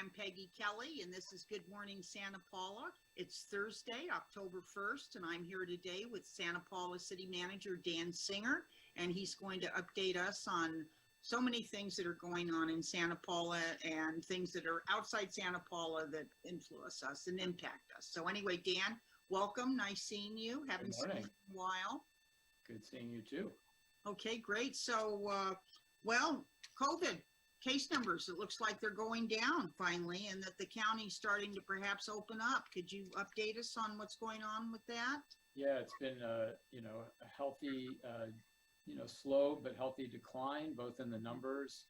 I'm Peggy Kelly, and this is Good Morning Santa Paula. It's Thursday, October 1st, and I'm here today with Santa Paula City Manager Dan Singer, and he's going to update us on so many things that are going on in Santa Paula and things that are outside Santa Paula that influence us and impact us. So anyway, Dan, welcome. Nice seeing you. Haven't seen you in a while. Good seeing you too. Okay, great. So, COVID case numbers, it looks like they're going down finally, and that the county's starting to perhaps open up. Could you update us on what's going on with that? Yeah, it's been a healthy, slow but healthy decline, both in the numbers.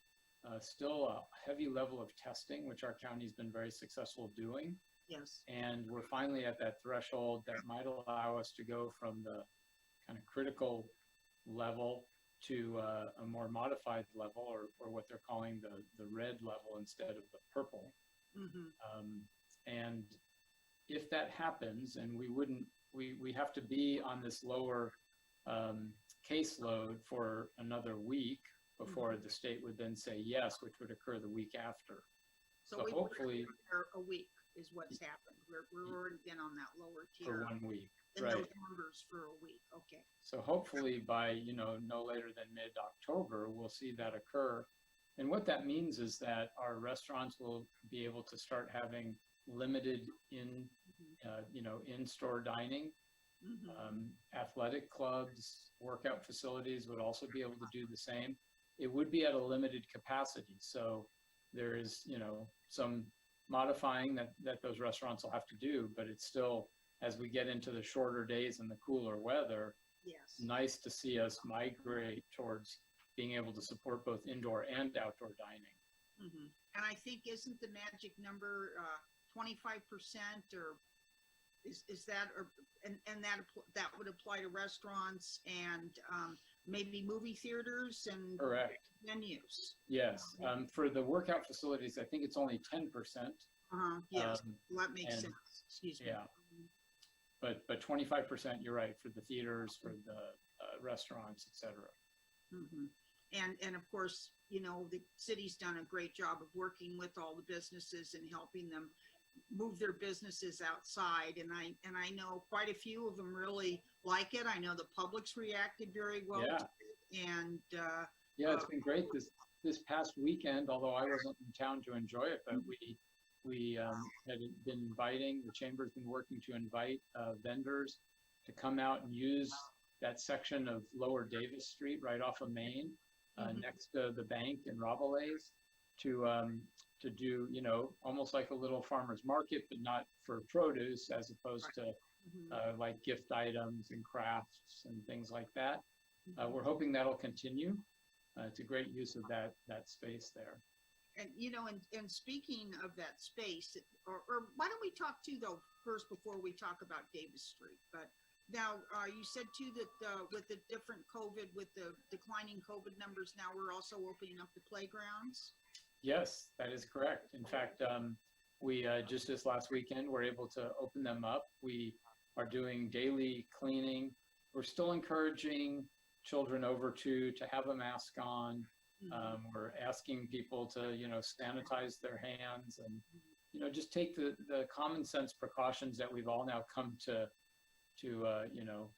Still a heavy level of testing, which our county's been very successful doing. Yes. And we're finally at that threshold that might allow us to go from the kind of critical level to a more modified level, or what they're calling the red level instead of the purple. Mm-hmm. And if that happens, and we have to be on this lower caseload for another week before the state would then say yes, which would occur the week after. So hopefully a week is what's happened. We're already been on that lower tier for 1 week. in Right. those numbers for a week. Okay. So hopefully by, no later than mid-October, we'll see that occur. And what that means is that our restaurants will be able to start having limited in-store dining. Mm-hmm. Athletic clubs, workout facilities would also be able to do the same. It would be at a limited capacity. So there is, some modifying that those restaurants will have to do, but it's still, as we get into the shorter days and the cooler weather, yes, nice to see us migrate towards being able to support both indoor and outdoor dining. Mm-hmm. And I think isn't the magic number 25%, or is that, or and that would apply to restaurants and maybe movie theaters and Correct. Venues. Yes. For the workout facilities, I think it's only 10%. Yes, well, that makes sense. Excuse me. Yeah. But 25%, you're right, for the theaters, for the restaurants, et cetera. Mm-hmm. And of course, the city's done a great job of working with all the businesses and helping them move their businesses outside. And I know quite a few of them really like it. I know the public's reacted very well to it. And yeah, it's been great this past weekend, although I wasn't in town to enjoy it, but we had been inviting, the chamber's been working to invite vendors to come out and use that section of Lower Davis Street right off of Main, next to the bank in Rabelais, to do, almost like a little farmer's market, but not for produce, as opposed to like gift items and crafts and things like that. We're hoping that'll continue. It's a great use of that space there. And, and speaking of that space, or why don't we talk too, though, first before we talk about Davis Street. But now you said too that with the different COVID, with the declining COVID numbers, now we're also opening up the playgrounds. Yes, that is correct. In fact, we just this last weekend were able to open them up. We are doing daily cleaning. We're still encouraging children over 2 to have a mask on. We're asking people to, sanitize their hands and, just take the common sense precautions that we've all now come to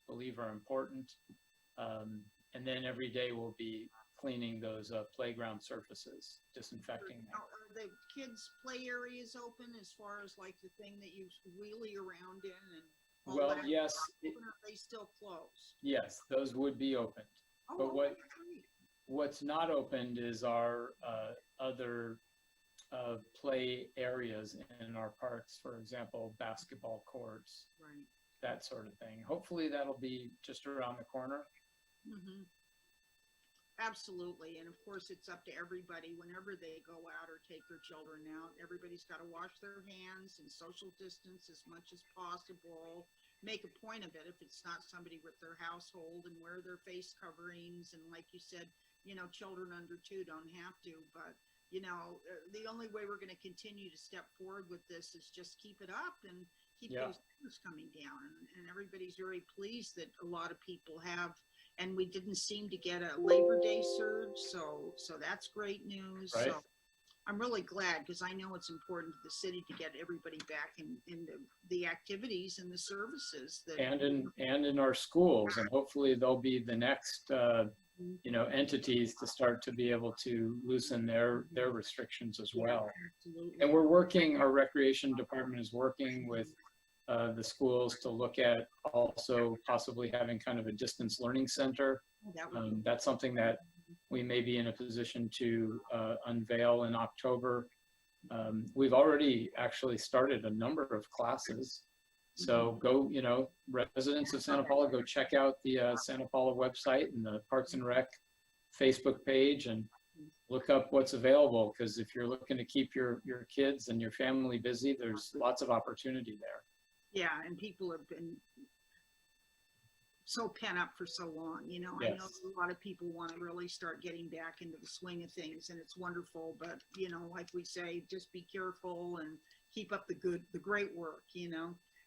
believe are important. And then every day we'll be cleaning those playground surfaces, disinfecting them. Are the kids' play areas open as far as like the thing that you wheelie around in and all well, that? yes. Or are they still closed? Yes, those would be opened. Oh, but great. what's not opened is our other play areas in our parks, for example, basketball courts, Right. that sort of thing. Hopefully that'll be just around the corner. Mm-hmm. Absolutely. And of course, it's up to everybody whenever they go out or take their children out. Everybody's got to wash their hands and social distance as much as possible. Make a point of it if it's not somebody with their household, and wear their face coverings. And like you said, children under 2 don't have to. But, the only way we're going to continue to step forward with this is just keep it up and keep those numbers coming down. And everybody's very pleased that a lot of people have. And we didn't seem to get a Labor Day surge, so that's great news. Right. So I'm really glad, because I know it's important to the city to get everybody back in the activities and the services that. And in our schools, and hopefully they'll be the next, entities to start to be able to loosen their restrictions as well. Absolutely. And our recreation department is working with the schools to look at also possibly having kind of a distance learning center. That would That's something that we may be in a position to unveil in October. We've already actually started a number of classes. So go, residents of Santa Paula, go check out the Santa Paula website and the Parks and Rec Facebook page and look up what's available. Because if you're looking to keep your kids and your family busy, there's lots of opportunity there. Yeah, and people have been so pent up for so long, Yes. I know a lot of people want to really start getting back into the swing of things, and it's wonderful, but like we say, just be careful and keep up the great work,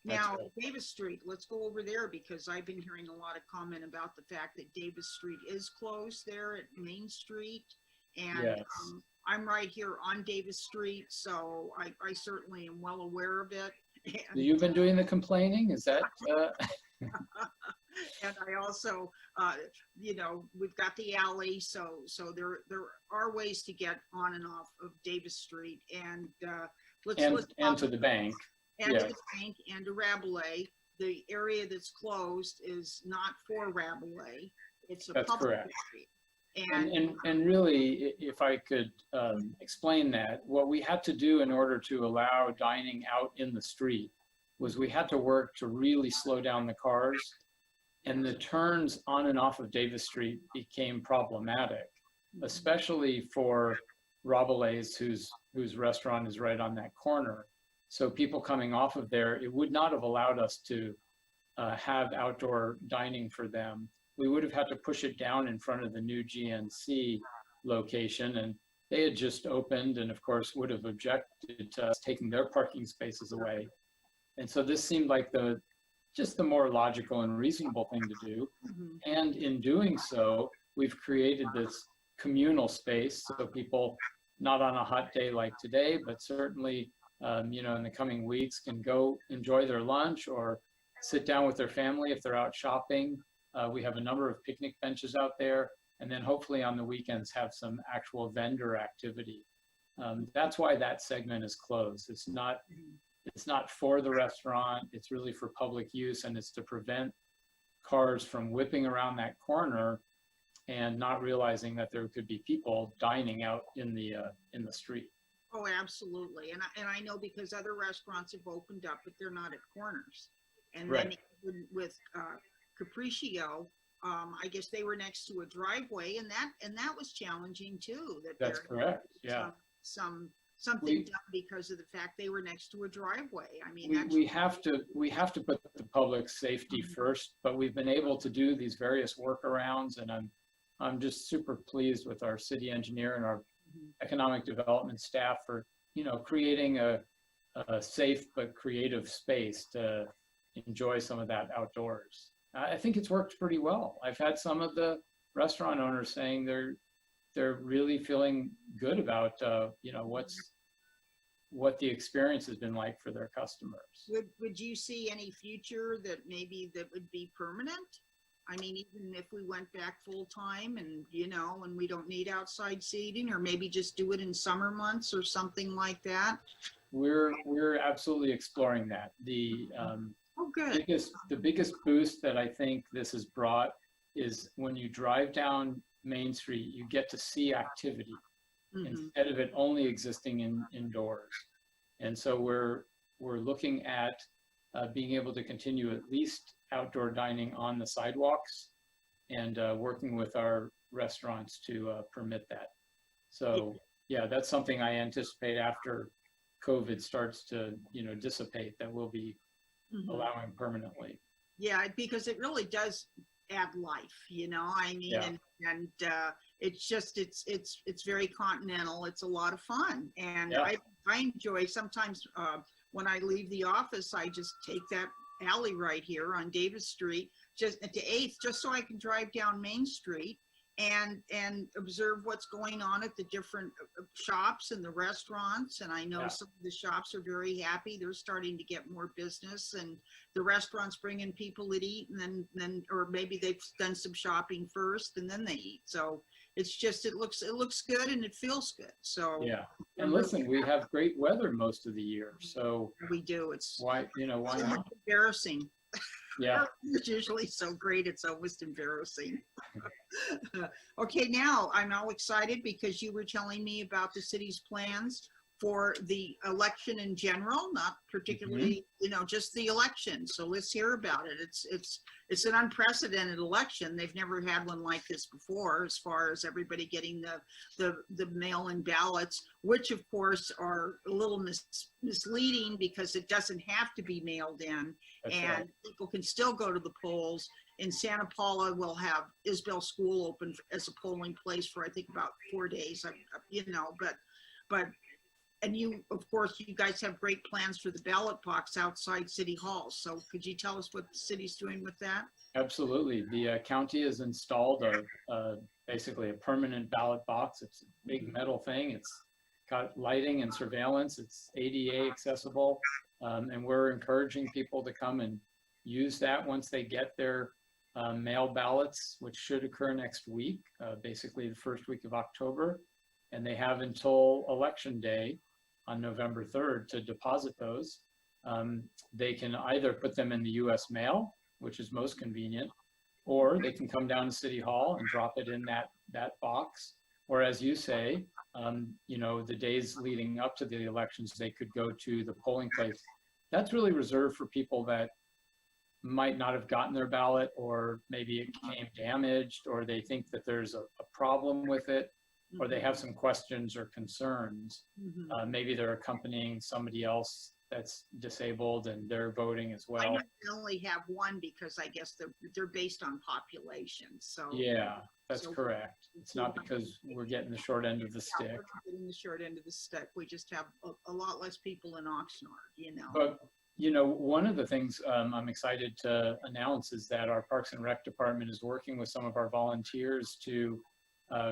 Now, right. Davis Street, let's go over there, because I've been hearing a lot of comment about the fact that Davis Street is closed there at Main Street. And Yes. I'm right here on Davis Street, so I certainly am well aware of it. And, You've been doing the complaining? Is that? and I also, we've got the alley, so there are ways to get on and off of Davis Street, and and to the bank. and Yeah. to the bank and to Rabelais. The area that's closed is not for Rabelais. It's a That's public correct. street. And And really, if I could explain that, what we had to do in order to allow dining out in the street was we had to work to really slow down the cars, and the turns on and off of Davis Street became problematic, especially for Rabelais, whose restaurant is right on that corner. So people coming off of there, it would not have allowed us to have outdoor dining for them. We would have had to push it down in front of the new GNC location, and they had just opened and of course would have objected to us taking their parking spaces away. And so this seemed like just the more logical and reasonable thing to do. Mhm. And in doing so, we've created this communal space so people, not on a hot day like today, but certainly in the coming weeks, can go enjoy their lunch or sit down with their family if they're out shopping. We have a number of picnic benches out there, and then hopefully on the weekends have some actual vendor activity. That's why that segment is closed. It's not for the restaurant. It's really for public use, and it's to prevent cars from whipping around that corner and not realizing that there could be people dining out in the street. Oh, absolutely. And I know, because other restaurants have opened up, but they're not at corners. And then Right. even with Capriccio, I guess they were next to a driveway, and that was challenging too. That's correct. Yeah. Something We- done because of the fact they were next to a driveway. I mean, We have to put the public safety first, but we've been able to do these various workarounds, and I'm just super pleased with our city engineer and our economic development staff for creating a safe but creative space to enjoy some of that outdoors. I think it's worked pretty well. I've had some of the restaurant owners saying they're really feeling good about what the experience has been like for their customers. would you see any future that would be permanent? I mean, even if we went back full time and we don't need outside seating, or maybe just do it in summer months or something like that. We're absolutely exploring that. Oh, good. The biggest boost that I think this has brought is when you drive down Main Street, you get to see activity Mhm. instead of it only existing indoors. And so we're looking at being able to continue at least outdoor dining on the sidewalks, and working with our restaurants to permit that. So yeah, that's something I anticipate after COVID starts to dissipate, that we'll be Mhm. allowing permanently. Yeah, because it really does add life, I mean, Yeah. and it's just, it's very continental. It's a lot of fun. And Yeah. I enjoy sometimes, when I leave the office, I just take that alley right here on Davis Street, just at the 8th, just so I can drive down Main Street and observe what's going on at the different shops and the restaurants. And I know Yeah. some of the shops are very happy. They're starting to get more business, and the restaurants bring in people that eat, and then or maybe they've done some shopping first and then they eat. So it's just it looks good and it feels good. So Yeah. And listen, we have great weather most of the year, so we do. It's why not? embarrassing. Yeah. It's usually so great, it's almost embarrassing. Okay, now I'm all excited because you were telling me about the city's plans for the election in general, not particularly, just the election. So let's hear about it. It's an unprecedented election. They've never had one like this before, as far as everybody getting the mail-in ballots, which of course are a little misleading because it doesn't have to be mailed in. That's And right. people can still go to the polls. In Santa Paula, we'll have Isabel School open as a polling place for I think about 4 days. But and you, of course, you guys have great plans for the ballot box outside City Hall. So could you tell us what the city's doing with that? Absolutely. The county has installed basically a permanent ballot box. It's a big metal thing. It's got lighting and surveillance. It's ADA accessible. And we're encouraging people to come and use that once they get their mail ballots, which should occur next week, basically the first week of October. And they have until Election Day on November 3rd to deposit those. They can either put them in the US mail, which is most convenient, or they can come down to City Hall and drop it in that box. Or as you say, the days leading up to the elections, they could go to the polling place. That's really reserved for people that might not have gotten their ballot, or maybe it came damaged, or they think that there's a problem with it, or they have some questions or concerns. Maybe they're accompanying somebody else that's disabled and they're voting as I well. know they only have one because I guess they're based on population. So Yeah, that's So- correct. It's not because we're getting the short end of the stick. we're getting the short end of the stick. We just have a lot less people in Oxnard. But, one of the things I'm excited to announce is that our Parks and Rec department is working with some of our volunteers to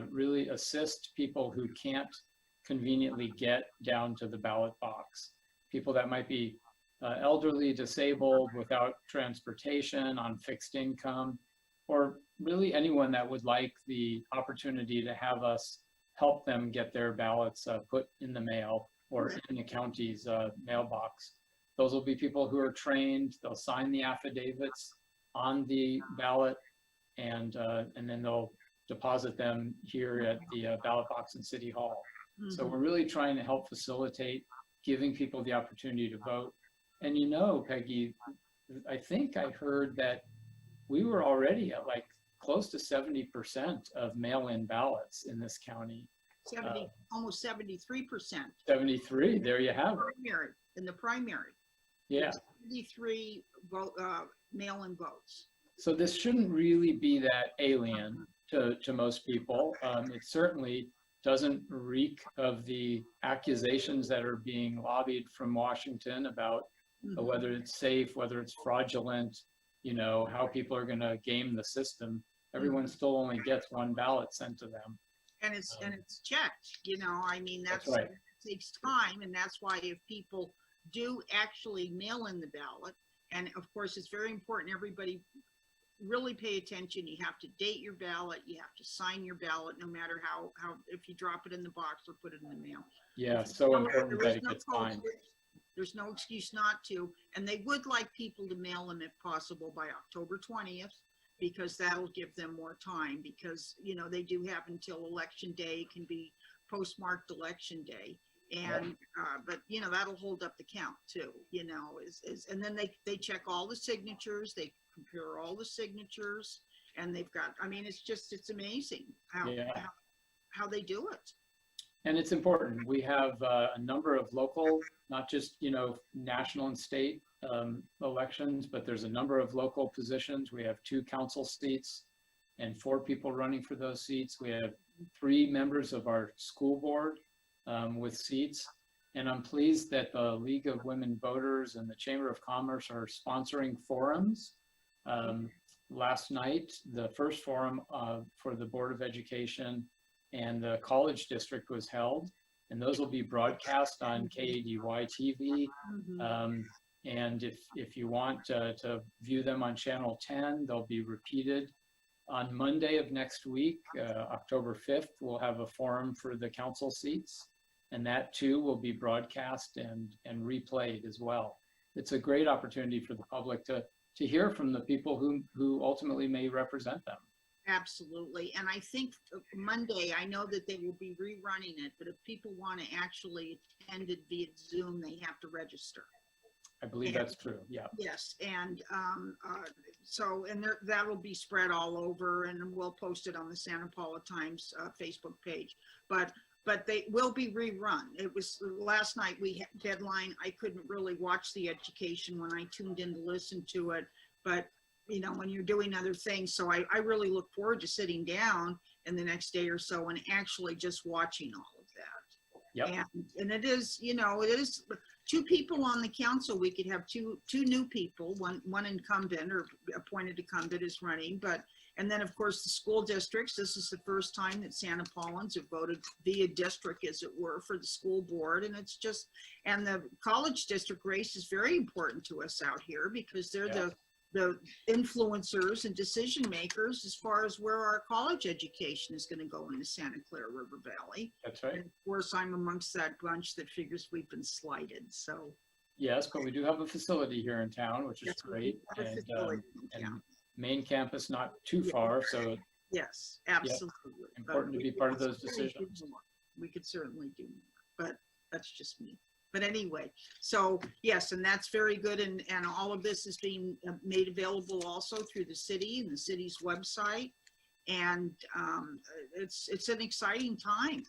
really assist people who can't conveniently get down to the ballot box. People that might be elderly, disabled, without transportation, on fixed income, or really anyone that would like the opportunity to have us help them get their ballots put in the mail or in the county's mailbox. Those will be people who are trained. They'll sign the affidavits on the ballot, and then they'll deposit them here at the ballot box in City Hall. So we're really trying to help facilitate giving people the opportunity to vote. And Peggy, I think I heard that we were already at like close to 70% of mail-in ballots in this county. Almost 73%. 73, there you have it. In the primary. Yeah. 73 mail-in votes. So this shouldn't really be that alien to most people. It certainly doesn't reek of the accusations that are being lobbied from Washington about whether it's safe, whether it's fraudulent, how people are going to game the system. Everyone still only gets one ballot sent to them. And it's checked, that's right. It takes time. And that's why if people do actually mail in the ballot, and of course, it's very important, everybody really pay attention. You have to date your ballot. You have to sign your ballot, no matter how if you drop it in the box or put it in the mail. Yeah, so important that it gets signed. There's no excuse not to. And they would like people to mail them if possible by October 20th, because that'll give them more time, because, they do have until Election Day, can be postmarked Election Day. And, but, that'll hold up the count too, and then they check all the signatures, they compare all the signatures, and they've got, it's amazing how they do it. And it's important. We have a number of local, not just, national and state elections, but there's a number of local positions. We have 2 council seats and 4 people running for those seats. We have 3 members of our school board with seats. And I'm pleased that the League of Women Voters and the Chamber of Commerce are sponsoring forums last night, the first forum for the Board of Education and the College District was held, and those will be broadcast on KADY TV. And if you want to view them on Channel 10, they'll be repeated. On Monday of next week, October 5th, we'll have a forum for the council seats, and that too will be broadcast and replayed as well. It's a great opportunity for the public to hear from the people who ultimately may represent them. Absolutely. And I think Monday, I know that they will be rerunning it, but if people want to actually attend it via Zoom, they have to register. I believe that's true. Yeah. Yes. And so, and that will be spread all over, and we'll post it on the Santa Paula Times Facebook page. But they will be rerun. It was last night we had deadline. I couldn't really watch the education when I tuned in to listen to it, but you know, when you're doing other things. So I really look forward to sitting down in the next day or so and actually just watching all of that. Yep. And it is, you know, it is 2 people on the council. We could have two new people, one incumbent or appointed incumbent is running, and then of course the school districts. This is the first time that Santa Paulans have voted via district, as it were, for the school board. And it's just, and the college district race is very important to us out here because they're the influencers and decision makers as far as where our college education is going to go in the Santa Clara River Valley. That's right. And of course, I'm amongst that bunch that figures we've been slighted. So yes, but we do have a facility here in town, which is yes, great, and yeah. main campus not too far, so Yes, absolutely. important to be part of those decisions. We could certainly do more, but that's just me. But anyway, so yes, and that's very good. And all of this is being made available also through the city and the city's website. And it's an exciting time.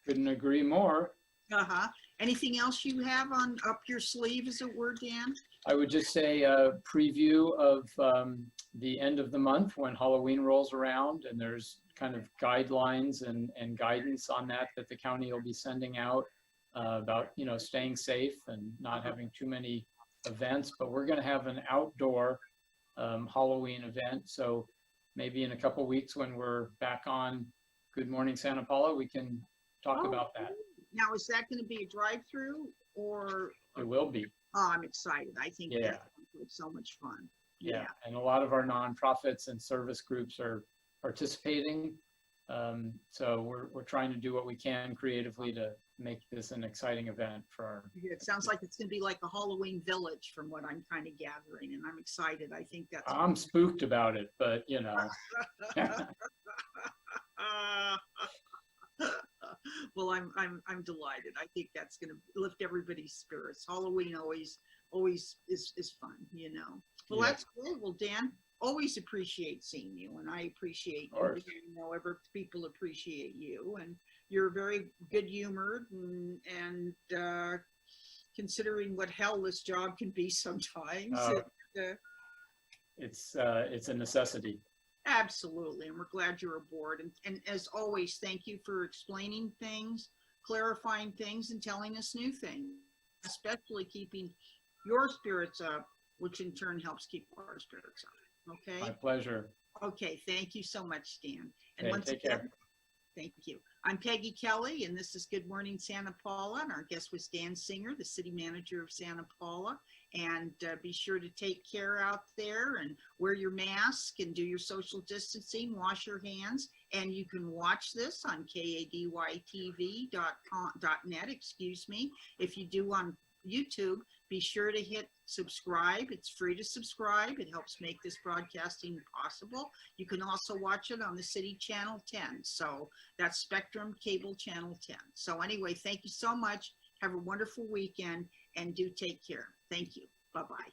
Couldn't agree more. Anything else you have on up your sleeve, as it were, Dan? I would just say a preview of the end of the month when Halloween rolls around, and there's kind of guidelines and guidance on that the county will be sending out about, you know, staying safe and not having too many events. But we're going to have an outdoor Halloween event. So maybe in a couple weeks when we're back on Good Morning Santa Paula, we can talk about that. Now, is that going to be a drive-through or? It will be. Oh, I'm excited. I think that's so much fun. Yeah, and a lot of our nonprofits and service groups are participating. So we're trying to do what we can creatively to make this an exciting event for our. It sounds like it's going to be like a Halloween village from what I'm kind of gathering, and I'm excited. I think that's. I'm spooked about it, but you know. Well, I'm delighted. I think that's going to lift everybody's spirits. Halloween always is fun, you know. Well, that's good. Well, Dan, always appreciate seeing you, and I appreciate you. You know, people appreciate you, and you're very good humored, and considering what hell this job can be sometimes. It's a necessity. Absolutely, and we're glad you're aboard. And as always, thank you for explaining things, clarifying things, and telling us new things, especially keeping your spirits up, which in turn helps keep our spirits up. Okay? My pleasure. Okay, thank you so much, Dan. And okay, once take again, care. Thank you. I'm Peggy Kelly, and this is Good Morning Santa Paula, and our guest was Dan Singer, the city manager of Santa Paula. And be sure to take care out there and wear your mask and do your social distancing, wash your hands. And you can watch this on kadytv.net, excuse me. If you do on YouTube, be sure to hit subscribe. It's free to subscribe. It helps make this broadcasting possible. You can also watch it on the city channel 10. So that's Spectrum Cable Channel 10. So anyway, thank you so much. Have a wonderful weekend and do take care. Thank you. Bye-bye.